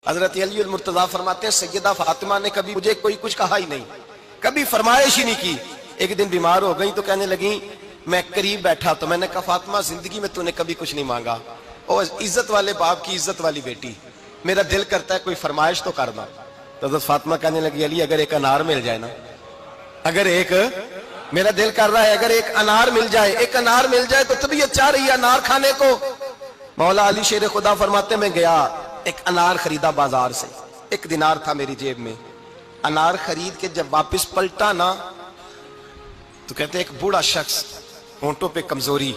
حضرت علی المرتضیٰ فرماتے ہیں سیدہ فاطمہ نے کبھی مجھے کوئی کچھ کہا ہی نہیں، کبھی فرمائش ہی نہیں کی۔ ایک دن بیمار ہو گئی تو کہنے لگیں، میں قریب بیٹھا تو میں نے کہا فاطمہ زندگی میں تو نے کبھی کچھ نہیں مانگا، اور عزت والے باپ کی عزت والی بیٹی، میرا دل کرتا ہے کوئی فرمائش تو کرنا۔ تو حضرت فاطمہ کہنے لگی علی اگر ایک انار مل جائے نا، اگر ایک میرا دل کر رہا ہے اگر ایک انار مل جائے، ایک انار مل جائے تو طبیعت چاہ رہی ہے انار کھانے کو۔ مولا علی شیر خدا فرماتے میں گیا ایک انار خریدا بازار سے، 1 دینار تھا میری جیب میں، انار خرید کے جب واپس پلٹا نا تو کہتے ہیں ایک بوڑھا شخص، ہونٹوں پہ کمزوری،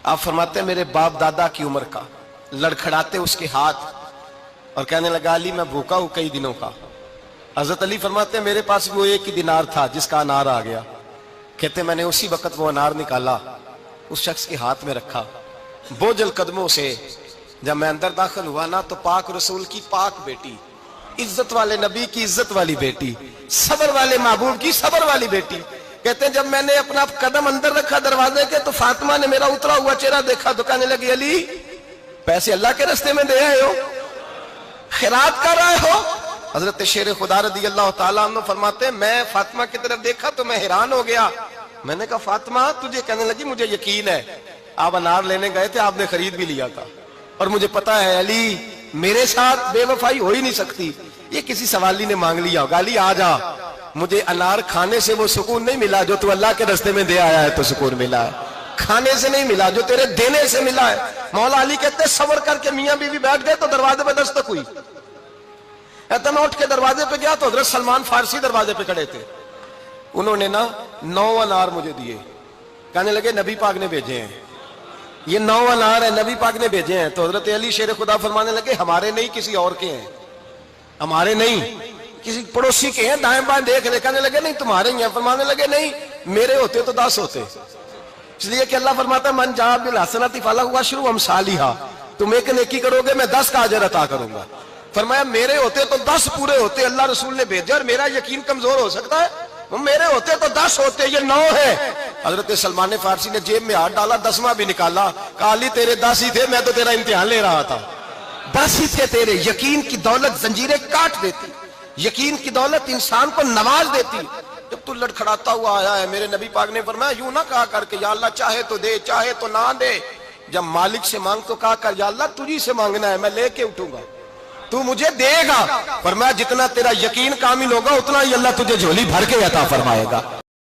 آپ فرماتے ہیں میرے باپ دادا کی عمر کا، لڑکھڑاتے اس کے ہاتھ اور کہنے لگا علی میں بھوکا ہوں کئی دنوں کا۔ حضرت علی فرماتے ہیں میرے پاس وہ 1 ہی دینار تھا جس کا انار آ گیا، کہتے ہیں میں نے اسی وقت وہ انار نکالا، اس شخص کے ہاتھ میں رکھا، بوجھل قدموں سے جب میں اندر داخل ہوا نا تو پاک رسول کی پاک بیٹی، عزت والے نبی کی عزت والی بیٹی، صبر والے محبوب کی صبر والی بیٹی، کہتے ہیں جب میں نے اپنا قدم اندر رکھا دروازے کے تو فاطمہ نے میرا اترا ہوا چہرہ دیکھا تو کہنے لگی علی پیسے اللہ کے راستے میں دے آئے ہو، خیرات کر رہے ہو؟ حضرت شیر خدا رضی اللہ تعالیٰ عنہ فرماتے ہیں میں فاطمہ کی طرف دیکھا تو میں حیران ہو گیا، میں نے کہا فاطمہ تجھے؟ کہنے لگی مجھے یقین ہے آپ انار لینے گئے تھے، آپ نے خرید بھی لیا تھا، اور مجھے پتا ہے علی میرے ساتھ بے وفائی ہو ہی نہیں سکتی، یہ کسی سوالی نے مانگ لیا ہوگا، علی آ جا، مجھے انار کھانے سے وہ سکون نہیں ملا جو تو اللہ کے راستے میں دے آیا ہے تو سکون ملا ہے، کھانے سے نہیں ملا جو تیرے دینے سے ملا ہے۔ مولا علی کہتے صبر کر کے میاں بیوی بیٹھ گئے تو دروازے پہ دستک ہوئی، کہتا میں اٹھ کے دروازے پہ گیا تو حضرت سلمان فارسی دروازے پہ کھڑے تھے، انہوں نے نا 9 انار مجھے دیے، کہنے لگے نبی پاک نے بھیجے ہیں، یہ 9 انار ہے نبی پاک نے بھیجے ہیں۔ تو حضرت علی شیر خدا فرمانے لگے ہمارے نہیں کسی اور کے ہیں، ہمارے نہیں کسی پڑوسی کے ہیں، دائیں بائیں دیکھ لے، کہنے لگے نہیں تمہارے ہی ہیں، فرمانے لگے نہیں میرے ہوتے تو 10 ہوتے، اس لیے کہ اللہ فرماتا ہے من جاء بالحسنۃ فلہ عشر امثالھا، تم ایک نیکی کرو گے میں 10 کا اجر عطا کروں گا۔ فرمایا میرے ہوتے تو 10 پورے ہوتے، اللہ رسول نے بھیجا اور میرا یقین کمزور ہو سکتا ہے، میرے ہوتے تو 10 ہوتے، یہ 9 ہے۔ حضرت سلمان فارسی نے جیب میں ہاتھ ڈالا، 10واں بھی نکالا، کہا علی تیرے 10 ہی تھے، میں تو تیرا امتحان لے رہا تھا، 10 ہی تھے تیرے۔ یقین کی دولت زنجیریں کاٹ دیتی، یقین کی دولت انسان کو نواز دیتی۔ جب تو لڑکھڑاتا ہوا آیا ہے، میرے نبی پاک نے فرمایا یوں نہ کہا کر کے یا اللہ چاہے تو دے چاہے تو نہ دے، جب مالک سے مانگ تو کہا کر یا اللہ تجھی سے مانگنا ہے، میں لے کے اٹھوں گا، تو مجھے دے گا۔ فرمایا جتنا تیرا یقین کامل ہوگا اتنا ہی اللہ تجھے جھولی بھر کے عطا فرمائے گا۔